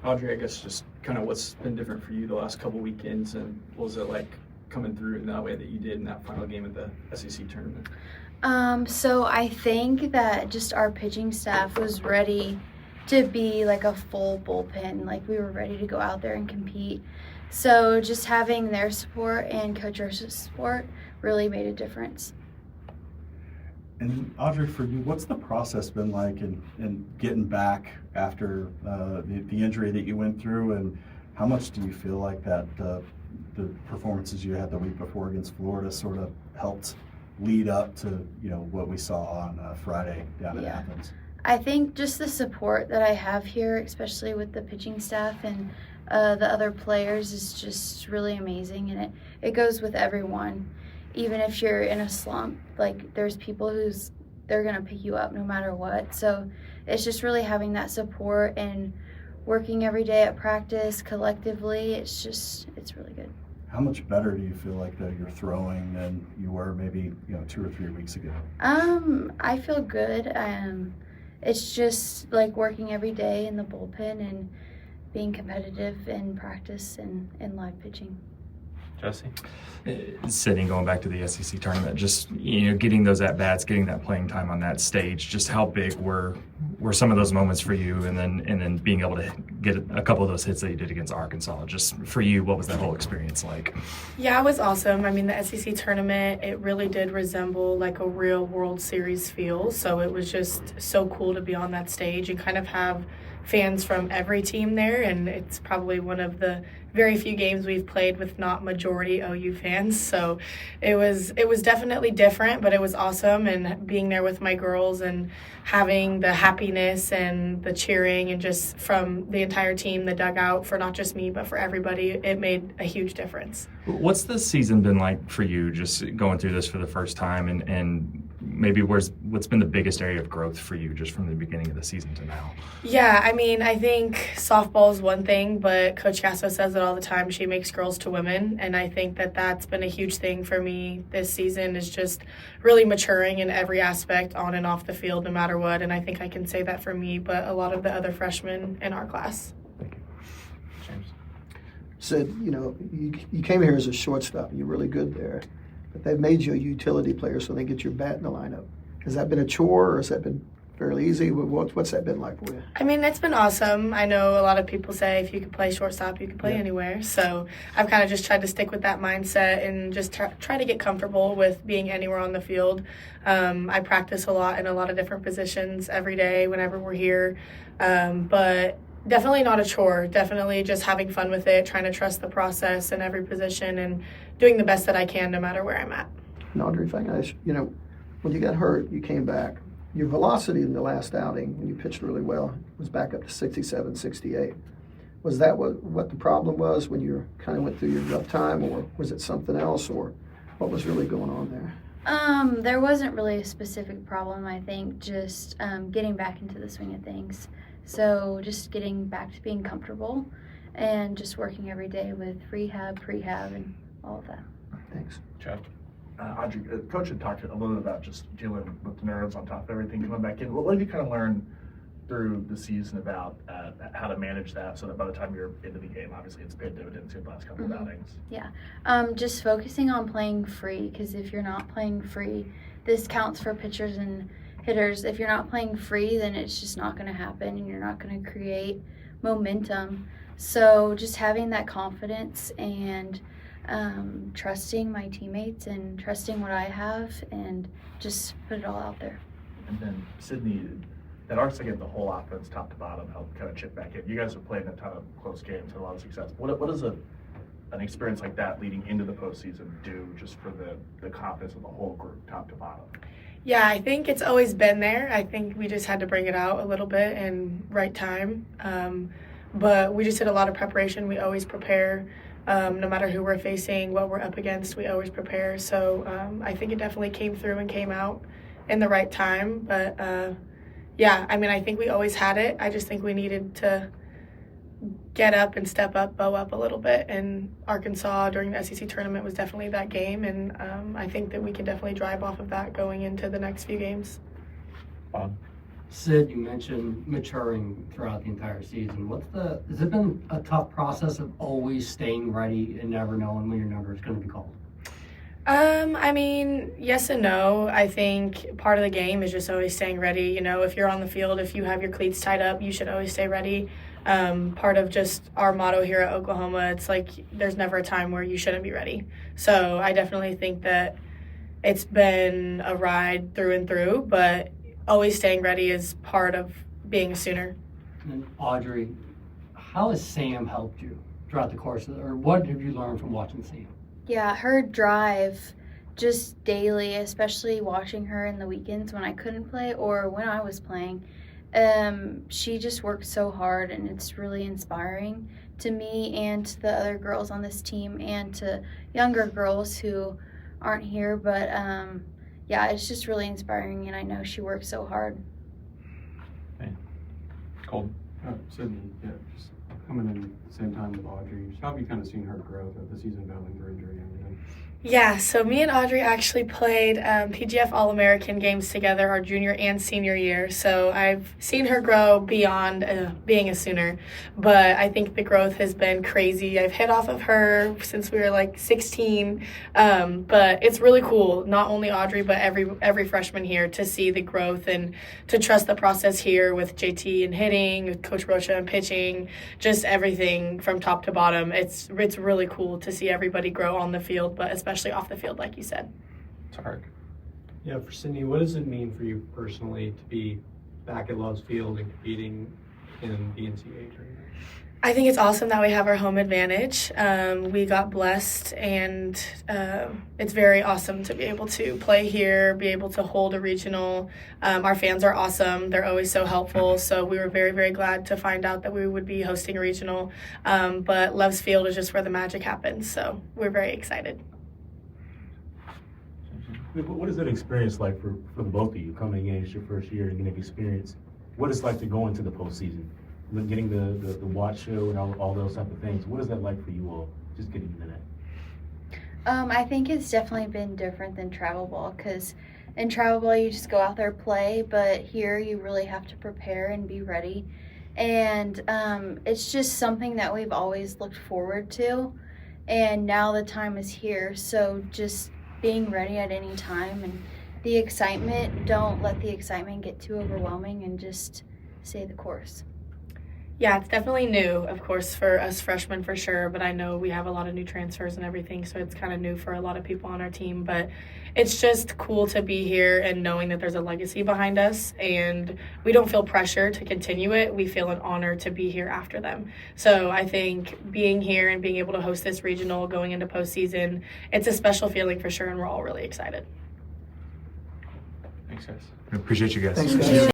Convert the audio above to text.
Audrey, I guess just kind of what's been different for you the last couple weekends, and what was it like coming through in that way that you did in that final game of the SEC tournament? So I think that just our pitching staff was ready to be like a full bullpen. Like we were ready to go out there and compete. So just having their support and Coach Ursa's support really made a difference. And Audrey, for you, what's the process been like in getting back after the injury that you went through, and how much do you feel like that the performances you had the week before against Florida sort of helped lead up to what we saw on Friday down in Athens? I think just the support that I have here, especially with the pitching staff and the other players, is just really amazing, and it goes with everyone. Even if you're in a slump, like there's people they're gonna pick you up no matter what. So it's just really having that support and working every day at practice collectively. It's really good. How much better do you feel like that you're throwing than you were maybe 2 or 3 weeks ago? I feel good. It's just like working every day in the bullpen and being competitive in practice and in live pitching. Jesse? Going back to the SEC tournament, just getting those at bats, getting that playing time on that stage. Just how big were some of those moments for you, and then being able to get a couple of those hits that you did against Arkansas. Just for you, what was that whole experience like? Yeah, it was awesome. I mean, the SEC tournament, it really did resemble like a real World Series feel. So it was just so cool to be on that stage and kind of have fans from every team there, and it's probably one of the very few games we've played with not majority OU fans. So it was definitely different, but it was awesome, and being there with my girls and having the happiness and the cheering and just from the entire team, the dugout, for not just me but for everybody, it made a huge difference. What's the season been like for you, just going through this for the first time, and maybe what's been the biggest area of growth for you just from the beginning of the season to now? Yeah, I mean, I think softball is one thing, but Coach Castro says it all the time. She makes girls to women, and I think that that's been a huge thing for me this season, is just really maturing in every aspect on and off the field, no matter what. And I think I can say that for me, but a lot of the other freshmen in our class. Thank you. James? Said, you came here as a shortstop, and you're really good there, but they've made you a utility player so they get your bat in the lineup. Has that been a chore, or has that been fairly easy? What's that been like for you? I mean, it's been awesome. I know a lot of people say if you could play shortstop, you could play anywhere. So I've kind of just tried to stick with that mindset and just try to get comfortable with being anywhere on the field. I practice a lot in a lot of different positions every day whenever we're here. But definitely not a chore. Definitely just having fun with it, trying to trust the process in every position and doing the best that I can no matter where I'm at. And Audrey, if I can ask, when you got hurt, you came back. Your velocity in the last outing, when you pitched really well, was back up to 67, 68. Was that what the problem was when you kind of went through your rough time, or was it something else, or what was really going on there? There wasn't really a specific problem. I think just getting back into the swing of things. So just getting back to being comfortable and just working every day with rehab, prehab, and all of that. Thanks. Chad? Audrey, Coach had talked a little bit about just dealing with the nerves on top of everything coming back in. What have you kind of learned through the season about how to manage that so that by the time you're into the game, obviously it's paid dividends in the last couple of outings? Yeah, just focusing on playing free, because if you're not playing free, this counts for pitchers and hitters. If you're not playing free, then it's just not going to happen, and you're not going to create momentum. So just having that confidence and trusting my teammates and trusting what I have, and just put it all out there. And then Sydney, that arcs again, the whole offense top to bottom helped kind of chip back in. You guys have played in a ton of close games, had a lot of success. What does an experience like that leading into the postseason do just for the confidence of the whole group, top to bottom? Yeah, I think it's always been there. I think we just had to bring it out a little bit in right time. But we just did a lot of preparation. We always prepare. No matter who we're facing, what we're up against, we always prepare. So I think it definitely came through and came out in the right time. But, yeah, I mean, I think we always had it. I just think we needed to get up and step up, bow up a little bit. And Arkansas during the SEC tournament was definitely that game. And I think that we can definitely drive off of that going into the next few games. Sid, you mentioned maturing throughout the entire season. Has it been a tough process of always staying ready and never knowing when your number is going to be called? I mean, yes and no. I think part of the game is just always staying ready. You know, if you're on the field, if you have your cleats tied up, you should always stay ready. Part of just our motto here at Oklahoma, it's like there's never a time where you shouldn't be ready. So I definitely think that it's been a ride through and through, but always staying ready is part of being a Sooner. And Audrey, how has Sam helped you throughout the course or what have you learned from watching Sam? Yeah, her drive just daily, especially watching her in the weekends when I couldn't play or when I was playing. She just works so hard, and it's really inspiring to me and to the other girls on this team and to younger girls who aren't here. But yeah, it's just really inspiring, and I know she works so hard. Colton. Sydney, yeah, just coming in at the same time with Audrey. How have you kind of seen her grow throughout the season battling through injury and everything? Yeah, so me and Audrey actually played PGF All-American games together our junior and senior year. So I've seen her grow beyond being a Sooner. But I think the growth has been crazy. I've hit off of her since we were like 16. But it's really cool, not only Audrey, but every freshman here to see the growth and to trust the process here with JT and hitting, with Coach Rocha and pitching, just everything from top to bottom. It's really cool to see everybody grow on the field, but especially off the field, like you said. Tarek. Yeah, for Sydney, what does it mean for you personally to be back at Love's Field and competing in the NCAA tournament? I think it's awesome that we have our home advantage. We got blessed, and it's very awesome to be able to play here, be able to hold a regional. Our fans are awesome. They're always so helpful. So we were very, very glad to find out that we would be hosting a regional. But Love's Field is just where the magic happens. So we're very excited. What is that experience like for the both of you coming in? It's your first year and getting experience. What it's like to go into the postseason, getting the watch show and all those type of things. What is that like for you all? Just getting into that. I think it's definitely been different than travel ball because in travel ball you just go out there play, but here you really have to prepare and be ready. And it's just something that we've always looked forward to, and now the time is here. So just being ready at any time and the excitement, don't let the excitement get too overwhelming and just stay the course. Yeah, it's definitely new, of course, for us freshmen for sure, but I know we have a lot of new transfers and everything, so it's kind of new for a lot of people on our team, but it's just cool to be here and knowing that there's a legacy behind us, and we don't feel pressure to continue it. We feel an honor to be here after them. So I think being here and being able to host this regional going into postseason, it's a special feeling for sure, and we're all really excited. Thanks, guys. I appreciate you guys. Thanks, guys.